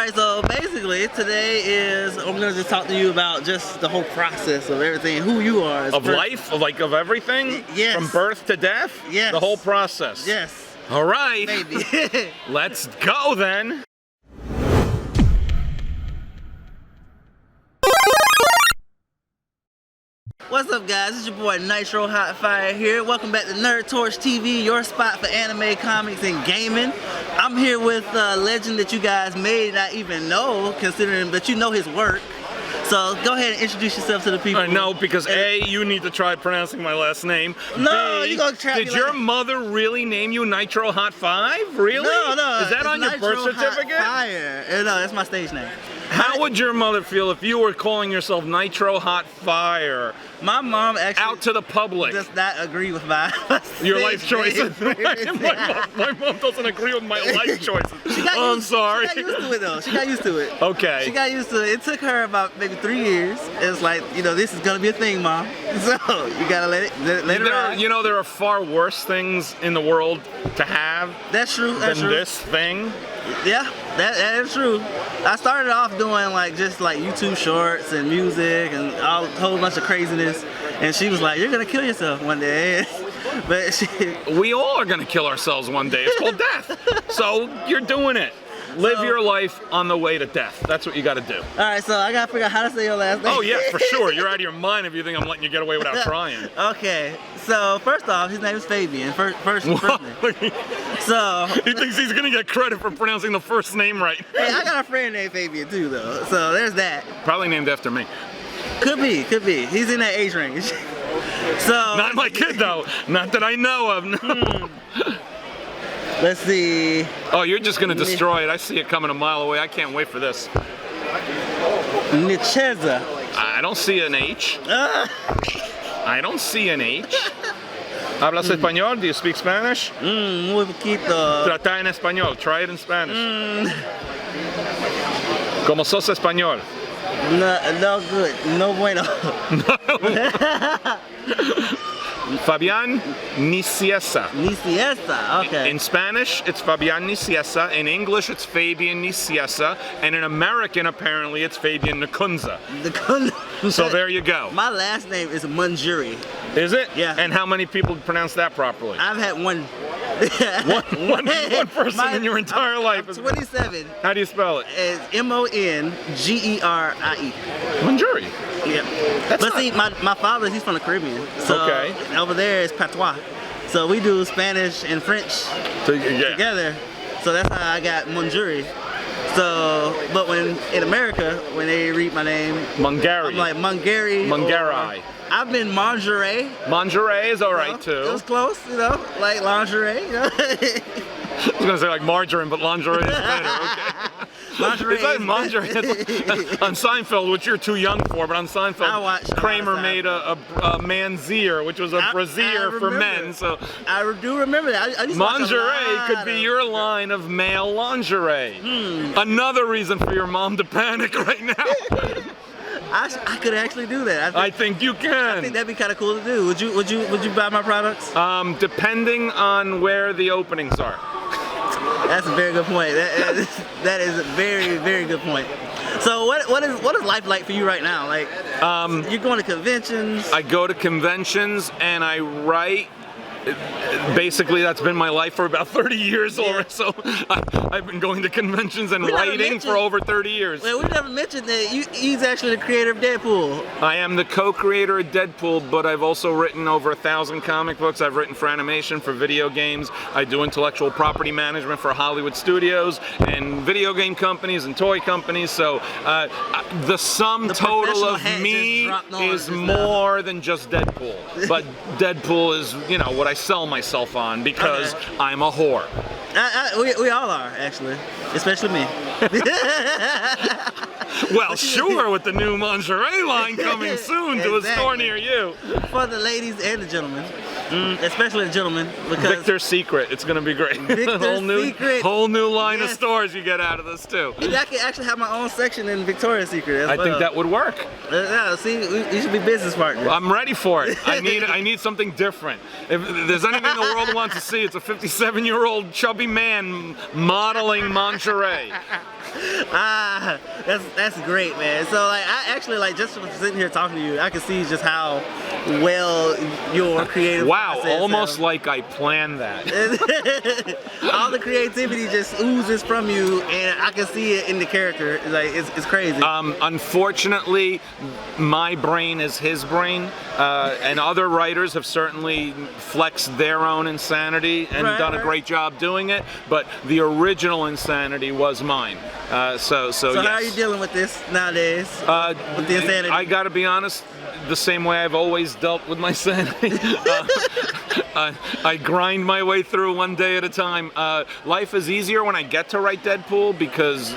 Alright, so basically today is I'm gonna just talk to you about just the whole process of everything, who you are as of life, of everything? Yes. From birth to death? Yes. The whole process? Yes. Alright. Maybe. Let's go then. What's up, guys? It's your boy Nitro Hot Fire here. Welcome back to Nerd Torch TV, your spot for anime, comics, and gaming. I'm here with a legend that you guys may not even know, considering, but you know his work. So go ahead and introduce yourself to the people. No, because A, you need to try pronouncing my last name. No, B, you gonna trap me did like your that. mother really name you Nitro Hot 5? Really? No. Is that on your birth Nitro Hot certificate? Fire. No, that's my stage name. How would your mother feel if you were calling yourself Nitro Hot Fire My mom actually out to the public? does not agree with my Your life choices. name. my mom doesn't agree with my life choices. I'm sorry. She got used to it though. She got used to it. Okay. She got used to it. It took her about maybe 3 years. It's like, you know, this is gonna be a thing, Mom. So you gotta let it ride. You know, there are far worse things in the world to have That's true. That's than true. this thing. Yeah, that is true. I started off doing just YouTube shorts and music and a whole bunch of craziness. And she was like, "You're gonna kill yourself one day." But We all are gonna kill ourselves one day. It's called death. So you're doing it. Live your life on the way to death. That's what you gotta do. Alright, so I gotta figure out how to say your last name. Oh yeah, for sure. You're out of your mind if you think I'm letting you get away without trying. Okay, so first off, his name is Fabian. First name. So He thinks he's gonna get credit for pronouncing the first name right. hey, I got a friend named Fabian too, though. So there's that. Probably named after me. Could be. He's in that age range. So Not my kid though. Not that I know of. No. let's see. Oh, you're just gonna destroy it. I see it coming a mile away. I can't wait for this. Nicheza. I don't see an H. I don't see an H. ¿Hablas español? Do you speak Spanish? Muy poquito. Trata en español. Try it in Spanish. Como sos español. No good. No bueno. Fabián Nicieza. Nicieza. Okay. In Spanish, it's Fabián Nicieza. In English, it's Fabian Nicieza. And in American, apparently, it's Fabian Nacunza. So there you go. My last name is Manjuri. Is it? Yeah. And how many people pronounce that properly? I've had one person in your entire life. I'm 27. How do you spell it? It's Mongerie. Manjuri. Yeah. But see, my father, he's from the Caribbean. So Okay. over there is patois. So we do Spanish and French Yeah. together. So that's how I got Monjuri. So, but when in America, when they read my name, Mungari. I'm like Mongerie. Mungari. I've been Manjure. Manjure is alright It too. was close, like lingerie. I was gonna say like margarine, but lingerie is better. Okay. Lingerie It's like is lingerie. On Seinfeld, which you're too young for, but on I Seinfeld, watched Kramer a lot of made a manzier, which was a brassiere for remember. men. So I do remember that. I used to watch a lingerie lot could be of- your line of male lingerie. Another reason for your mom to panic right now. I could actually do that. I think you I think can. that'd be kind of cool to do. Would you buy my products? Depending on where the openings are. That's a very good point. That is a very, very good point. So what is life like for you right now? Like, you're going to conventions. I go to conventions and I write. Basically, that's been my life for about 30 years already. So I've been going to conventions and We never writing mentioned- for over 30 years. Well, we never mentioned that he's actually the creator of Deadpool. I am the co-creator of Deadpool, but I've also written over 1,000 comic books. I've written for animation, for video games. I do intellectual property management for Hollywood studios and video game companies and toy companies. So the sum total professional of hat me just dropped on is just now. more than just Deadpool. But Deadpool is, what I sell myself on because I'm a whore. We all are, actually. Especially me. Well, sure, with the new lingerie line coming soon to a store Exactly. near you. For the ladies and the gentlemen. Especially the gentlemen. Because Victor's Secret, it's gonna be great. Victor's Secret. Whole new line of Yes. stores you get out of this too. I could actually have my own section in Victoria's Secret as I well. think that would work. Yeah, see, we should be business partners. I'm ready for it. I need something different. If there's anything the world wants to see, it's a 57-year-old chubby man modeling lingerie. That's great, man. So like, I actually like just from sitting here talking to you, I can see just how well your creative. Wow, process almost like I planned that. all the creativity just oozes from you, and I can see it in the character. Like it's crazy. Unfortunately, my brain is his brain, and other writers have certainly flexed their own insanity and done a great job doing it. But the original insanity was mine. So yes. How are you dealing with this nowadays? With the insanity? I gotta be honest, the same way I've always dealt with my sanity. I grind my way through one day at a time. Life is easier when I get to write Deadpool because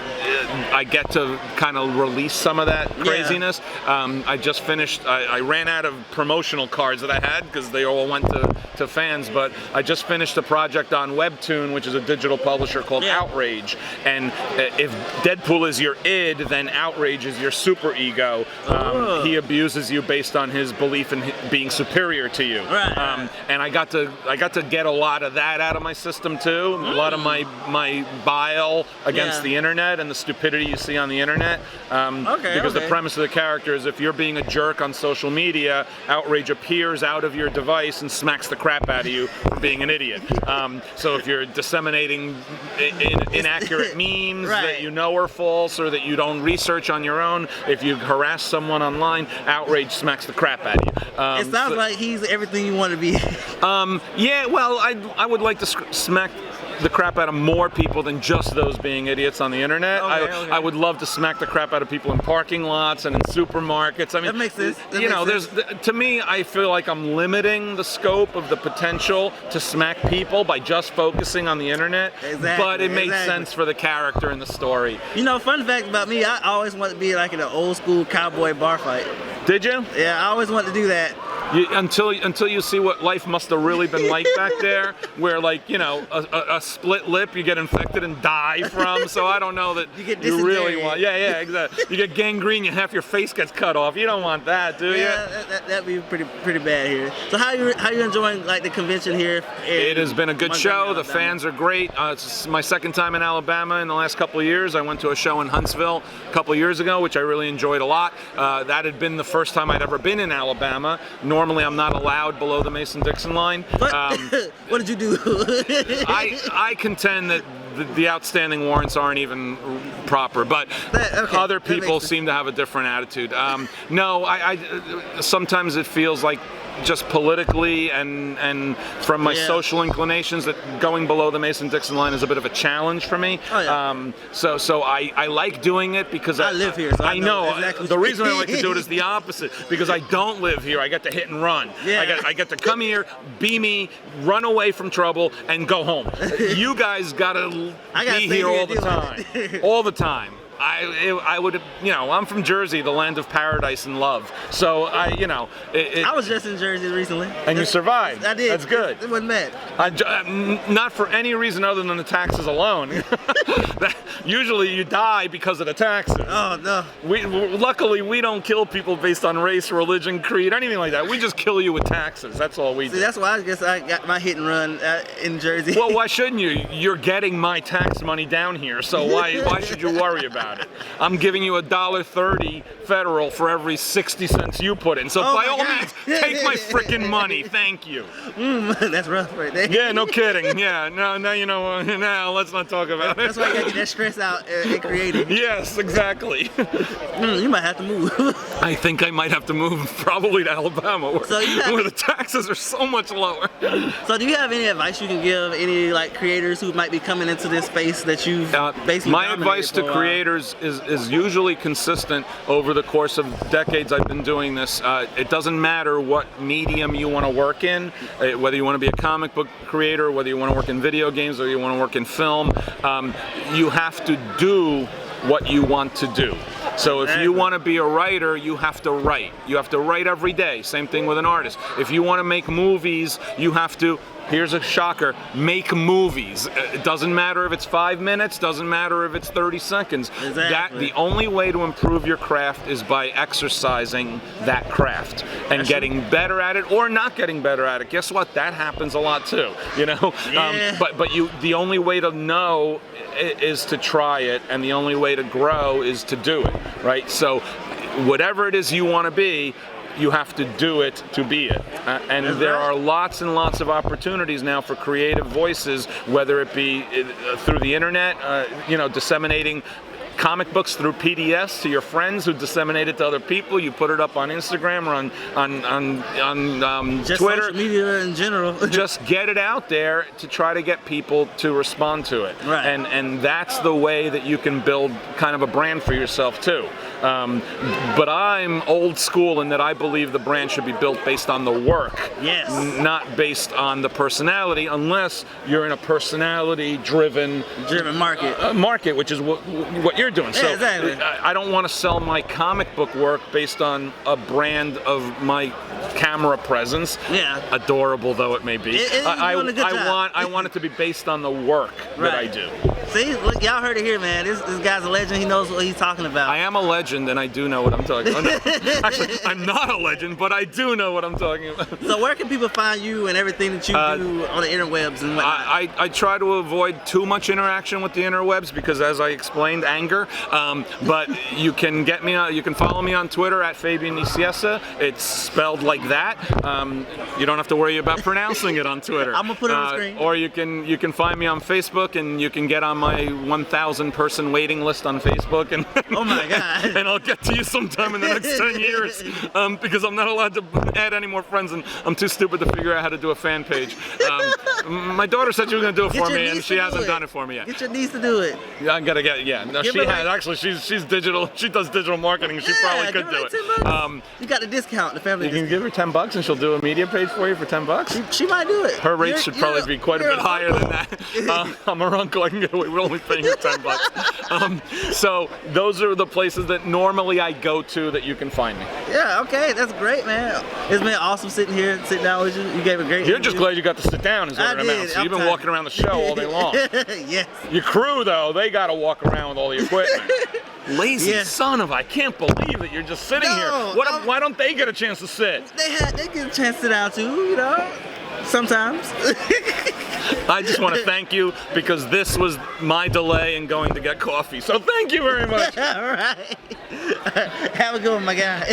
I get to kind of release some of that craziness. I just finished, I ran out of promotional cards that I had because they all went to fans, but I just finished a project on Webtoon, which is a digital publisher called Outrage. And if Deadpool is your id, then Outrage is your super ego. He abuses you based on his belief in being superior to you. And I got to get a lot of that out of my system too. A lot of my bile against the internet and the stupidity you see on the internet. Because the premise of the character is if you're being a jerk on social media, Outrage appears out of your device and smacks the crap out of you for being an idiot. So if you're disseminating inaccurate memes that you know are false or that you don't research on your own, if you harass someone online, Outrage smacks the crap out of you. It sounds like he's everything you want to be. Yeah, well, I would like to smack the crap out of more people than just those being idiots on the internet. I would love to smack the crap out of people in parking lots and in supermarkets. I mean, that makes sense. To me, I feel like I'm limiting the scope of the potential to smack people by just focusing on the internet. But it made sense for the character and the story. You know, fun fact about me, I always wanted to be like in an old school cowboy bar fight. Did you? Yeah, I always wanted to do that. Until you see what life must have really been like back there, where like, you know, a split lip you get infected and die from. So I don't know that you really want. Yeah, exactly. You get gangrene, half your face gets cut off. You don't want that, do you? Yeah, that'd be pretty bad here. So how you enjoying like the convention here? It has been a good show. The fans are great. It's my second time in Alabama in the last couple of years. I went to a show in Huntsville a couple of years ago, which I really enjoyed a lot. That had been the first time I'd ever been in Alabama. Normally, I'm not allowed below the Mason-Dixon line. What did you do? I contend that the outstanding warrants aren't even proper, but other people seem to have a different attitude. No, I sometimes it feels like just politically and from my social inclinations that going below the Mason-Dixon line is a bit of a challenge for me. So I like doing it because I live here. So I know exactly the reason I like to do it is the opposite, because I don't live here. I get to hit and run. I get to come here, be me, run away from trouble, and go home. You guys gotta be here all the time. All the time. I would, you know, I'm from Jersey, the land of paradise and love. So I was just in Jersey recently. And you survived. I did. That's good. It wasn't bad. Not for any reason other than the taxes alone. Usually you die because of the taxes. Oh no. Luckily we don't kill people based on race, religion, creed, anything like that. We just kill you with taxes. That's all we do. That's why I guess I got my hit and run in Jersey. Well, why shouldn't you? You're getting my tax money down here, so why should you worry about it? I'm giving you $1.30 federal for every 60 cents you put in. So by all means, take my frickin' money. Thank you. That's rough right there. Yeah, no kidding. Yeah, no, you know, now let's not talk about it. That's why you gotta get that stress out and creating. Yes, exactly. You might have to move. I think I might have to move probably to Alabama, where the taxes are so much lower. So do you have any advice you can give any like creators who might be coming into this space that you've basically my advice to creators is usually consistent over the course of decades I've been doing this. It doesn't matter what medium you want to work in, whether you want to be a comic book creator, whether you want to work in video games, or you want to work in film. You have to do what you want to do. So if you want to be a writer, you have to write. You have to write every day. Same thing with an artist. If you want to make movies, you have to here's a shocker, make movies. It doesn't matter if it's 5 minutes, doesn't matter if it's 30 seconds. Exactly. The only way to improve your craft is by exercising that craft and getting better at it or not getting better at it. Guess what? That happens a lot too, you know? Yeah. But the only way to know is to try it, and the only way to grow is to do it, right? So whatever it is you want to be, you have to do it to be it. And there are lots and lots of opportunities now for creative voices, whether it be through the internet, you know, disseminating comic books through PDFs to your friends who disseminate it to other people. You put it up on Instagram or on Just Twitter. social media in general. Just get it out there to try to get people to respond to it. Right. And that's the way that you can build kind of a brand for yourself too. But I'm old school in that I believe the brand should be built based on the work, Yes. not based on the personality, unless you're in a personality-driven market. which is what you're doing. Yeah, So exactly. I don't want to sell my comic book work based on a brand of my camera presence. Yeah. Adorable though it may be. You're doing a good job. I want it to be based on the work that I do. See, look, y'all heard it here, man. This guy's a legend. He knows what he's talking about. I am a legend, and I do know what I'm talking about. Actually, I'm not a legend, but I do know what I'm talking about. So where can people find you and everything that you do on the interwebs and whatnot? I try to avoid too much interaction with the interwebs because, as I explained, anger. But you can get me. You can follow me on Twitter at Fabian Nicieza. It's spelled like that. You don't have to worry about pronouncing it on Twitter. I'm gonna put it on the screen. Or you can find me on Facebook, and you can get on my 1,000 person waiting list on Facebook. And oh my God! And I'll get to you sometime in the next 10 years because I'm not allowed to add any more friends, and I'm too stupid to figure out how to do a fan page. My daughter said she was going to do it for me, and she hasn't done it for me yet. Get your niece to do it. I'm gonna get No, she has actually. She's digital. She does digital marketing. She probably could do it. You got the discount, the family. You can give her $10, and she'll do a media page for you for $10. She might do it. Her rates should probably be quite a bit higher than that. I'm her uncle. I can get away with only paying her $10. So those are the places that normally I go to that you can find me. Yeah. Okay. That's great, man. It's been awesome sitting down with you. You gave a great. You're just glad you got to sit down, is what it amounts to. You've been walking around the show all day long. Yes. Your crew, though, they got to walk around with all the equipment. Lazy son of! I can't believe that you're just sitting here. Why don't they get a chance to sit? They get a chance to sit down too, you know. Sometimes. I just want to thank you because this was my delay in going to get coffee. So thank you very much. All right. Have a good one, my guy.